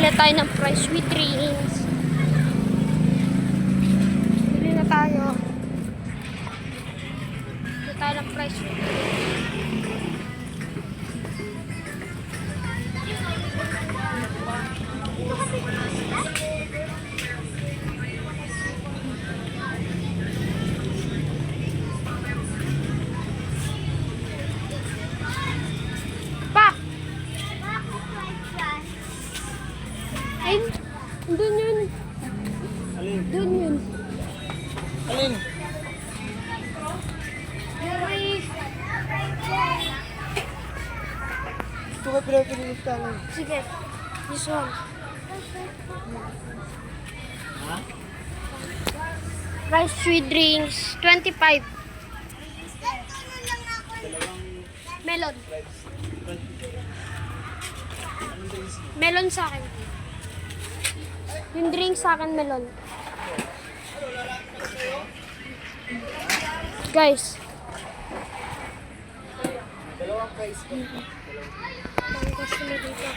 ulit tayo ng price with drinks. Bili na tayo. Bili tayo ng price with drinks. Ay, doon yun. Alin? Doon yun. Alin? Ito ka pinapilitan. Sige. This one. Ha? Rice sweet drinks, 25. Melon. Melon sa akin. Yung drink sa akin, melon. Guys. Dalawang price. Ang gusto mo dito.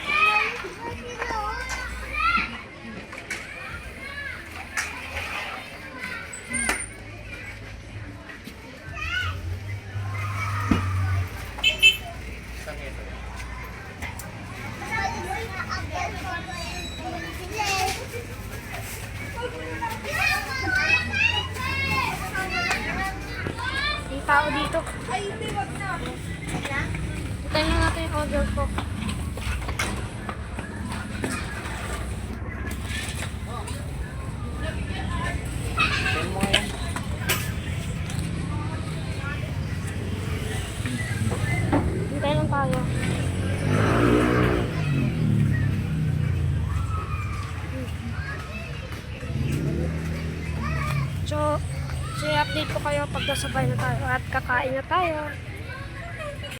May tao dito. Ay, hindi, wag na. Hintayin na natin yung order ko. Saan mo yan? Hintayin lang tayo. So, i-update ko kayo pag nasabay na tayo at kakain na tayo.